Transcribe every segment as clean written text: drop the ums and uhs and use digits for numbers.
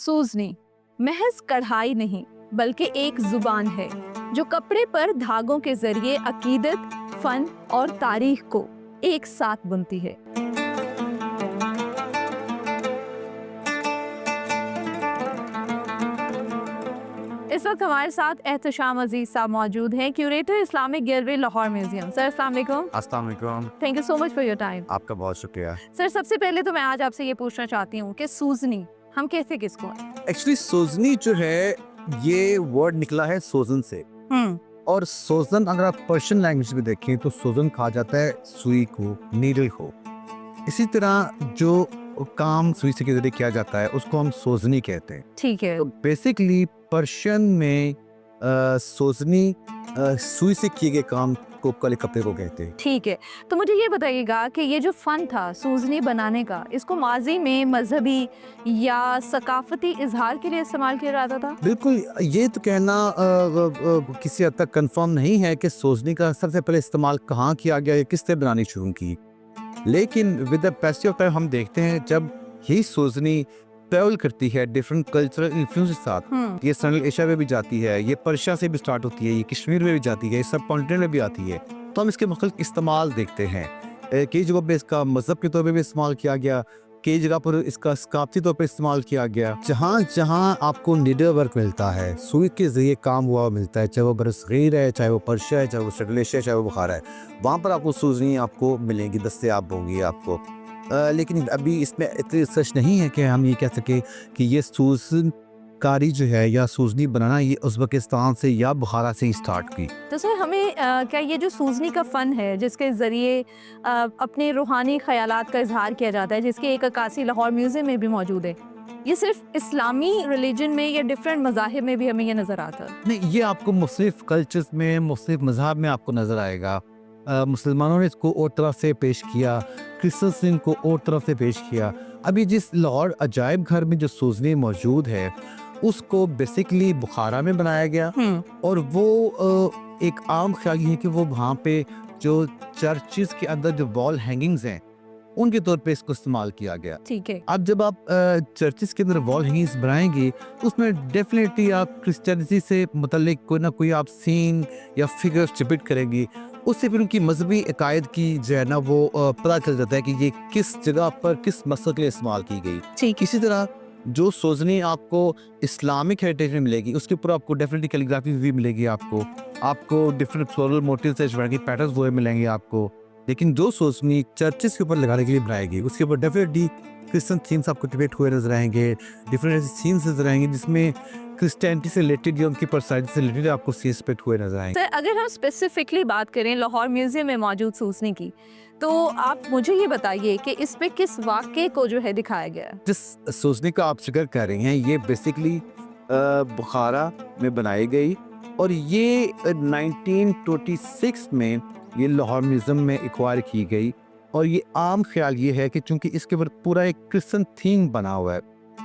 सूजनी महज कढ़ाई नहीं बल्कि एक जुबान है जो कपड़े पर धागों के जरिए अकीदत, फन और तारीख को एक साथ बुनती है। इस वक्त हमारे साथ एहतशाम अजीज साहब मौजूद हैं, curator Islamic gallery Lahore museum. Sir अस्सलाम वालेकुम। अस्सलाम वालेकुम। Thank you so much for your time. आपका बहुत शुक्रिया। सर सबसे पहले तो मैं आज आपसे ये पूछना चाहती हूँ कि सूजनी हम कहते किसको हैं? एक्चुअली सोजनी जो है ये वर्ड निकला है सोजन से, और सोजन अगर आप पर्शियन लैंग्वेज में देखें तो सोजन कहा जाता है सुई को, नीडल को। इसी तरह जो काम सुई से के जरिए किया जाता है उसको हम सोजनी कहते हैं। ठीक है। तो बेसिकली पर्शियन में सोजनी सुई से किए गए काम को वाले कपड़े को कहते हैं। ठीक है, तो मुझे ये बताइएगा कि ये जो फन था सूजनी बनाने का, इसको माजी में मजहबी या सकाफती इजहार के लिए इस्तेमाल किया जाता था? बिल्कुल, ये तो कहना किसी हद तक कंफर्म नहीं है कि सोजनी का सबसे पहले इस्तेमाल कहाँ किया गया, किसने बनानी शुरू की। लेकिन with the passage of time हम देखते हैं जब यही सोजनी ट्रेवल करती है डिफरेंट कल्चरल इन्फ्लुएंस के साथ, ये सेंट्रल एशिया में भी जाती है, ये पर्शिया से भी स्टार्ट होती है, ये कश्मीर में भी जाती है, ये सब कॉन्टिनेंट में भी आती है, तो हम इसके मुख्तलिफ इस्तेमाल देखते हैं। कई जगहों पे इसका मजहब के तौर पे भी इस्तेमाल किया गया, कई जगह पर इसका सकाफती तौर पे इस्तेमाल किया गया। जहाँ जहाँ आपको नीडल वर्क मिलता है, सुई के जरिए काम हुआ मिलता है, चाहे वो बरसगीर है, चाहे वो पर्शिया है, चाहे वो सेंट्रल एशिया, चाहे वो बुखारा है, वहाँ पर आपको सूजनी आपको मिलेंगी, दस्तयाब होंगी आपको। लेकिन अभी इसमें इतनी रिसर्च नहीं है कि हम ये कह सकें कि ये सूजनकारी जो है या सूजनी बनाना ये उज़्बेकिस्तान से या बुखारा से ही स्टार्ट की। तो सर हमें क्या ये जो सूजनी का फन है जिसके जरिए अपने रूहानी ख्यालात का इजहार किया जाता है, जिसकी एक अक्कासी लाहौर म्यूजियम में भी मौजूद है, ये सिर्फ इस्लामी रिलीजन में या डिफरेंट मज़ाहिब में भी हमें ये नज़र आता है? नहीं, ये आपको मुख्तलिफ कल्चर्स में, मुख्तलिफ मज़हब में आपको नज़र आएगा। मुसलमानों ने इसको और तरफ से पेश किया, क्रिश्चियंस ने इनको और तरफ से पेश किया। अभी जिस लाहौर अजायब घर में जो सूजनी मौजूद है उसको बेसिकली बुखारा में बनाया गया, और वो एक आम ख्याल ये है कि वो वहाँ पे जो चर्चिस के अंदर जो वॉल हैंगिंग्स हैं उनके तौर पे इसको इस्तेमाल किया गया। ठीक है। अब जब आप चर्चिस के अंदर वॉल हैंगिंग्स बनाएंगे उसमें डेफिनेटली आप क्रिश्चियनिटी से मुतल्लिक कोई ना कोई आप सीन या फिगर डिपिक्ट करेंगी, उससे फिर उनकी मजहबी अकायद की जो है ना वो पता चल जाता है कि ये किस जगह पर किस मकसद के लिए इस्तेमाल की गई। ठीक। इसी तरह जो सोजनी आपको इस्लामिक हेरिटेज में मिलेगी उसके ऊपर आपको डेफिनेटली कैलीग्राफी भी मिलेगी, आपको डिफरेंट फ्लोरल मोटिव्स से ज्वेलरी पैटर्न्स वो मिलेंगे आपको। लेकिन जो सोजनी चर्चिस के ऊपर लगाने के लिए बनाएगी उसके ऊपर डेफिनेटली क्रिश्चियन थीम्स आपको डिपेक्ट हुए नजर आएंगे, डिफरेंट ऐसे सीन्स नजर आएंगे जिसमें क्रिश्चियनिटी से रिलेटेड या उनकी पर्सनैलिटी से रिलेटेड आपको सीन्स डिपेक्ट हुए नजर आएंगे। सर अगर हम स्पेसिफिकली बात करें लाहौर म्यूजियम में मौजूद सूजनी की, तो आप मुझे ये बताइए कि इस पे किस वाक़े को जो है दिखाया गया है? जिस सोजनी का आप जिक्र कर रहे हैं ये बेसिकली बुखारा में बनाई गई, और ये 1926 में ये लाहौर म्यूजियम में एक्वायर की गई। और ये आम ख्याल ये है कि चूंकि इसके ऊपर पूरा एक क्रिश्चियन थीम बना हुआ है,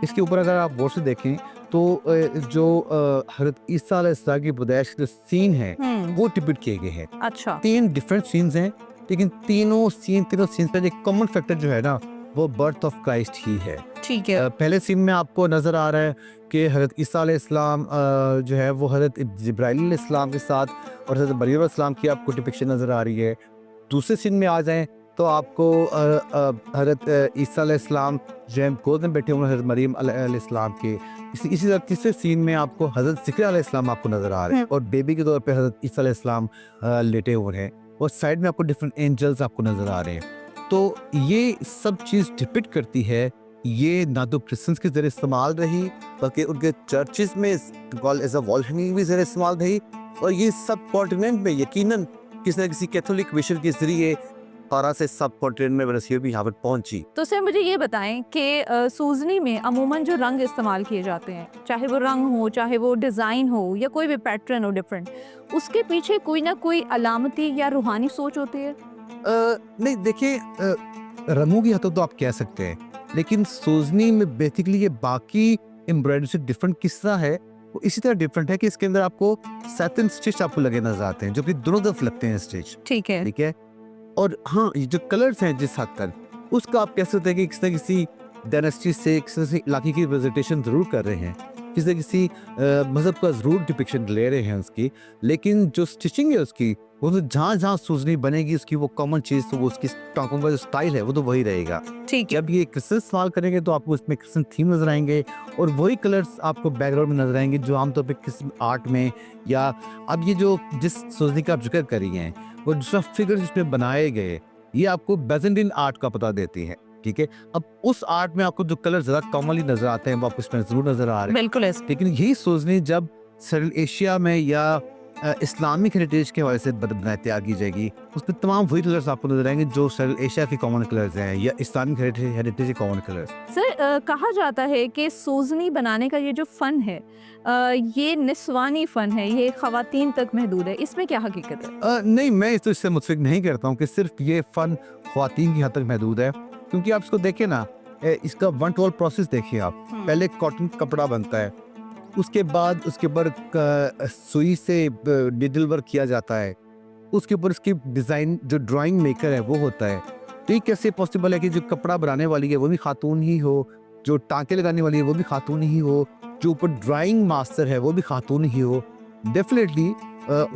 इसके ऊपर अगर आप गौर से देखें तो जो हज़रत ईसा अलैहिस्सलाम की पैदाइश के सीन है वो डिपिक्ट किए गए हैं। अच्छा। 3 डिफरेंट सीन्स हैं, लेकिन तीनों सीन्स का एक कॉमन फैक्टर जो है ना वो बर्थ ऑफ क्राइस्ट ही है। ठीक है। पहले सीन में आपको नजर आ रहा है कि हज़रत ईसा अलैहिस्सलाम जो है वो हज़रत जिब्राइल अलैहिस्सलाम के साथ और हज़रत मरियम अलैहिस्सलाम की आपको डिपिक्शन नजर आ रही है। दूसरे सीन में आ जाएं तो आपको हज़रत ईसा अलैहिस्सलाम जो है गोद में बैठे हुए हज़रत मरियम अलैहिस्सलाम के। इसी तरह तीसरे सीन में आपको हज़रत ज़िक्रिया अलैहिस्सलाम आपको नजर आ रहे हैं, और बेबी के तौर पे हज़रत ईसा अलैहिस्सलाम लेटे हुए हैं, और साइड में आपको डिफरेंट एंजल्स आपको नजर आ रहे हैं। तो ये सब चीज़ डिपिक्ट करती है, ये ना तो क्रिश्चियंस के जरिए इस्तेमाल रही बल्कि उनके चर्चिस में एज अ वॉल हैंगिंग भी जरिए इस्तेमाल रही, और ये सब कॉन्टिनेंट में यकीनन किसी न किसी कैथोलिक मिशन के जरिए पारा से सब कॉन्टिनेंट में बरसियों भी यहाँ पर पहुंची। तो सर मुझे ये बताएं कि सूजनी में अमूमन जो रंग इस्तेमाल किए जाते हैं, चाहे वो रंग हो, चाहे वो डिज़ाइन हो, या कोई भी पैटर्न हो डिफरेंट, उसके पीछे कोई ना कोई अलामती या रूहानी सोच होती है? नहीं, देखिए, रंगों की हद तक तो आप कह सकते हैं, लेकिन सोजनी में बेसिकली ये बाकी एम्ब्रॉयडरी से डिफरेंट किस तरह है वो इसी तरह डिफरेंट है कि इसके अंदर आपको सैटिन स्टिच आपको लगे नजर आते हैं, जो कि दोनों तरफ लगते हैं स्टिच। ठीक है। ठीक है। और हाँ, ये जो कलर्स हैं जिस हद तक उसका आप कह सकते हैं कि किसी डायनेस्टी से किसी इलाके की विजिटेशन ज़रूर कर रहे हैं, किसी न किसी मज़हब का ज़रूर डिपिक्शन ले रहे हैं उसकी, लेकिन जो स्टिचिंग है उसकी, वो तो जहाँ सूजनी बनेगी उसकी वो कॉमन चीज़, तो वो उसकी टाँकों का जो स्टाइल है वो तो वही रहेगा। ठीक है। जब ये क्रिश्चियन इस्तेमाल करेंगे तो आपको इसमें क्रिश्चियन थीम नज़र आएंगे और वही कलर्स आपको बैकग्राउंड में नज़र आएंगे जो आमतौर पे किसी आर्ट में, या अब ये जो जिस सूजनी का आप जिक्र कर रही हैं, वो दूसरा फिगर जिसमें बनाए गए, ये आपको बैजेंटाइन आर्ट का पता देती है। ठीक है, अब उस आर्ट में आपको जो कलर ज़्यादा कॉमनली नज़र आते हैं वो आपको इसमें ज़रूर नज़र आ रहे हैं, बिल्कुल ऐसे। लेकिन यही सूजनी जब सेंट्रल एशिया में या इस्लामिक हेरिटेज के हवाले से तैयार की जाएगी, उसमें तमाम वही कलर्स आपको नजर आएंगे जो सेंट्रल एशिया के कॉमन कलर्स हैं या इस्लामिक हेरिटेज के कॉमन कलर्स। सर कहा जाता है कि सूजनी बनाने का ये जो फ़न है ये निस्वानी फ़न है, ये ख़वातीन तक महदूद है, इसमें क्या हकीकत है? नहीं, मैं इससे मुतफिक नहीं करता हूँ कि सिर्फ ये फ़न ख्वातीन की हद तक महदूद है, क्योंकि आप इसको देखें ना, इसका वन टू वन प्रोसेस देखिए आप। पहले कॉटन कपड़ा बनता है, उसके बाद उसके ऊपर सुई से निडल वर्क किया जाता है, उसके ऊपर उसकी डिज़ाइन जो ड्राइंग मेकर है वो होता है। तो ये कैसे पॉसिबल है कि जो कपड़ा बनाने वाली है वो भी खातून ही हो, जो टाँके लगाने वाली है वो भी खातून ही हो, जो ऊपर ड्राइंग मास्टर है वो भी खातून ही हो। डेफिनेटली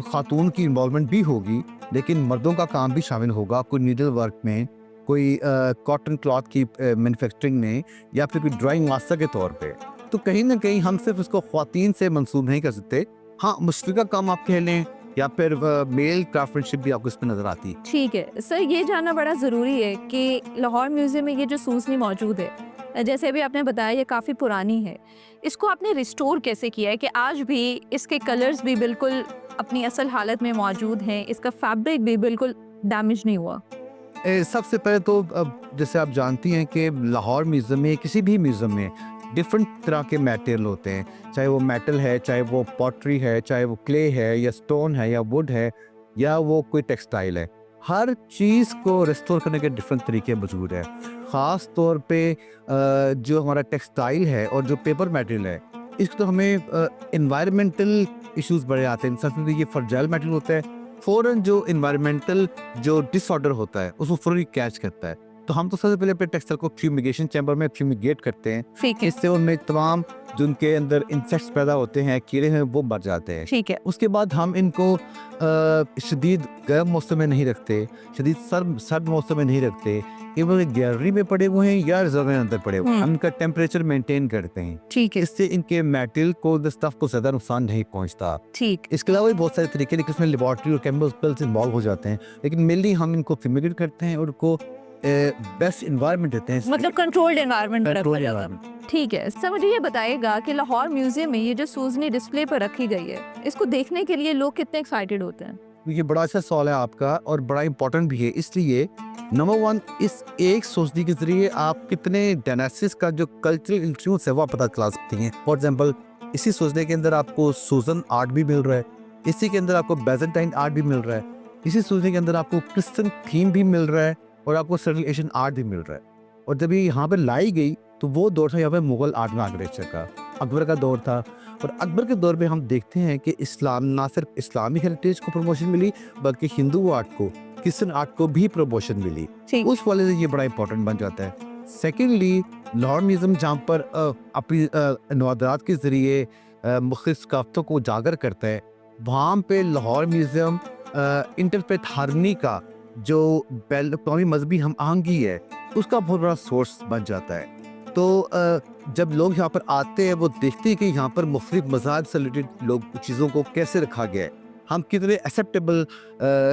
खातून की इन्वॉल्वमेंट भी होगी, लेकिन मर्दों का काम भी शामिल होगा, कोई नीडल वर्क में, कोई कॉटन क्लॉथ की मैन्युफैक्चरिंग में, या फिर कोई ड्राइंग मास्टर के तौर पे। तो कहीं ना कहीं हम सिर्फ इसको ख्वातीन से मंसूब नहीं कर सकते। हाँ, मुश्तरका काम आप कह लें या फिर मेल क्राफ्टमैनशिप भी आपको इसमें नजर आती है। ठीक है सर, ये जानना बड़ा ज़रूरी है कि लाहौर म्यूज़ियम में ये जो सूजनी मौजूद है, जैसे अभी आपने बताया ये काफ़ी पुरानी है, इसको आपने रिस्टोर कैसे किया है कि आज भी इसके कलर्स भी बिल्कुल अपनी असल हालत में मौजूद हैं, इसका फैब्रिक भी बिल्कुल डैमेज नहीं हुआ? सबसे पहले तो जैसे आप जानती हैं कि लाहौर म्यूज़ियम में, किसी भी म्यूज़ियम में डिफरेंट तरह के मटेरियल होते हैं, चाहे वो मेटल है, चाहे वो पॉटरी है, चाहे वो क्ले है या स्टोन है या वुड है या वो कोई टेक्सटाइल है। हर चीज़ को रिस्टोर करने के डिफरेंट तरीके मौजूद है। ख़ास तौर पे जो हमारा टेक्सटाइल है और जो पेपर मटेरियल है, इसको तो हमें एनवायरमेंटल इश्यूज़ बड़े आते हैं। इंसान ये फ्रजाइल मटेरियल होता है, फ़ौरन जो एनवायरमेंटल जो डिसऑर्डर होता है उसको फ़ौरन कैच करता है। तो हम तो सबसे पहले अपने टेक्सटाइल को फ्यूमिगेशन चैम्बर में फ्यूमिगेट करते हैं, ठीक है। इससे उनमें तमाम जो उनके अंदर इंसेक्ट्स पैदा होते हैं, कीड़े हैं, वो मर जाते हैं। ठीक है। उसके बाद हम इनको शदीद गर्म मौसम में नहीं रखते, शदीद सर्द मौसम में नहीं रखते, ये वो गैलरी में पड़े हुए हैं या रिजर्व में अंदर पड़े हुए हैं, हम इनका टेम्परेचर मेंटेन करते हैं। ठीक है। इससे इनके मेटल को, द स्टफ को ज़्यादा नुकसान नहीं पहुंचता। ठीक। इसके अलावा भी बहुत सारे तरीके हैं, इसमें लेबॉर्ट्री और केमिकल्स इन्वॉल्व हो जाते हैं, लेकिन मेनली हम इनको फ्यूमिगेट करते हैं और उनको बेस्ट इन्वायरमेंट देते हैं, मतलब कंट्रोल्ड एनवायरनमेंट में रखा कंट्रोल जाता है। ठीक है सर, मुझे ये बताइएगा कि लाहौर म्यूजियम में ये जो सूजनी डिस्प्ले पर रखी गई है, इसको देखने के लिए लोग कितने एक्साइटेड होते हैं? ये बड़ा अच्छा सवाल है आपका और बड़ा इंपॉर्टेंट भी है। इसलिए नंबर वन, इस एक सोचने के जरिए आप कितने डायनेस्टीज का जो कल्चरल इन्फ्लुएंस है वो आप पता चला सकती हैं। फॉर एग्जांपल, इसी सोचने के अंदर आपको सूजन आर्ट भी मिल रहा है, इसी के अंदर आपको बैजेंटाइन आर्ट भी मिल रहा है, इसी सोचने के अंदर आपको क्रिश्चियन थीम भी मिल रहा है और आपको सेंट्रल एशियन आर्ट भी मिल रहा है। और जब ये यहाँ पर लाई गई तो वो दौर था यहाँ पे मुगल आर्ट में आर्किटेक्चर का, अकबर का दौर था। और अकबर के दौर में हम देखते हैं कि इस्लाम ना सिर्फ इस्लामिक हेरिटेज को प्रमोशन मिली, बल्कि हिंदू आर्ट को, क्रिश्चियन आर्ट को भी प्रमोशन मिली। उस वाले से ये बड़ा इंपॉर्टेंट बन जाता है। सेकेंडली, लाहौर म्यूजियम जहाँ पर अपनी नवादात के जरिए मुख्तलिफ सकाफ़तों को उजागर करता है, वहाँ पे लाहौर म्यूजियम इंटरफेथ हार्मनी का जो कौमी मजहबी हम आहंगी है उसका बहुत बड़ा सोर्स बन जाता है। तो जब लोग यहाँ पर आते हैं वो देखते हैं कि यहाँ पर मुख्तलिफ मज़ाहब से रिलेटेड लोग चीज़ों को कैसे रखा गया है, हम कितने एक्सेप्टेबल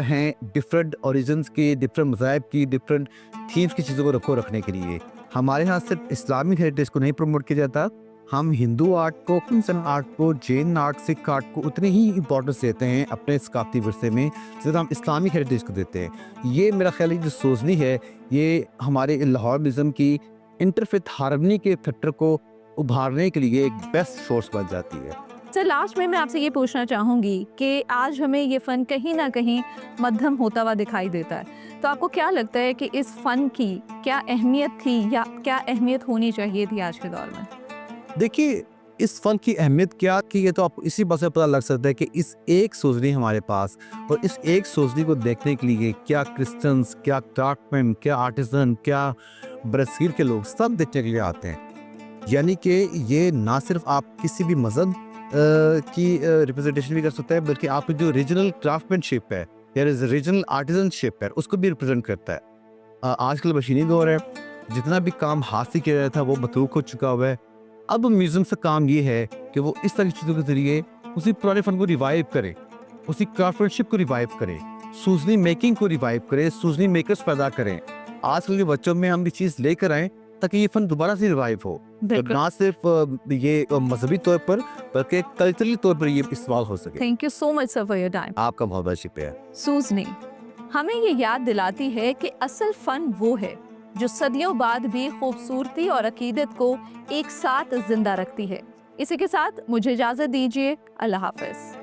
हैं डिफरेंट ओरिजिन्स के, डिफरेंट मज़ाहब की, डिफरेंट थीम्स की चीज़ों को रखने के लिए। हमारे यहाँ सिर्फ इस्लामिक हेरिटेज को नहीं प्रमोट किया जाता, हम हिंदू आर्ट को, क्रिश्चियन आर्ट को, जैन आर्ट, सिख आर्ट को उतने ही इंपॉर्टेंस देते हैं अपने सकाफती विरसे में जितना हम इस्लामिक हेरिटेज को देते हैं। ये मेरा ख्याल है जो सोचनी है, ये हमारे लाहौर म्यूजियम की इंटरफेथ हार्मनी के फैक्टर को उभारने के लिए एक बेस्ट सोर्स बन जाती है। सर, लास्ट में मैं आपसे ये पूछना चाहूँगी कि आज हमें ये फ़न कहीं ना कहीं मध्यम होता हुआ दिखाई देता है, तो आपको क्या लगता है कि इस फ़न की क्या अहमियत थी या क्या अहमियत होनी चाहिए थी आज के दौर में? देखिए, इस फन की अहमियत क्या की है तो आपको इसी बात से पता लग सकता है कि इस एक सोचनी हमारे पास, और इस एक सोचनी को देखने के लिए क्या क्रिश्चियंस, क्या क्राफ्टमैन, क्या आर्टिसन, क्या ब्राज़ील के लोग सब देखने के लिए आते हैं। यानी कि ये ना सिर्फ आप किसी भी मज़हब की रिप्रेजेंटेशन भी कर सकता है, बल्कि आपकी जो रीजनल क्राफ्टमैनशिप है या रीजनल आर्टिजनशिप है उसको भी रिप्रेजेंट करता है। आजकल मशीनी दौर है, जितना भी काम हाथ से किया जाता था वो मतरूक हो चुका हुआ है। अब म्यूज़ियम का काम ये है कि वो इस तरह की चीज़ों के ज़रिए उसी पुराने फ़न को रिवाइव करे, उसी क्राफ्टमैनशिप को रिवाइव करे, सूजनी मेकिंग को रिवाइव करे, सूजनी मेकर्स पैदा करें। आजकल के बच्चों में हम ये चीज़ लेकर आएँ ताकि ये फ़न दोबारा से रिवाइव हो। तो बिल्कुल। ना सिर्फ ये मजहबी तौर पर बल्कि कल्चरली तौर पर ये इस्तेमाल हो सके। Thank you so much sir for your time. आपका बहुत बहुत शुक्रिया। सूजनी हमें ये याद दिलाती है कि असल फन वो है जो सदियों बाद भी खूबसूरती और अकीदत को एक साथ जिंदा रखती है। इसी के साथ मुझे इजाजत दीजिए। अल्लाह हाफिज।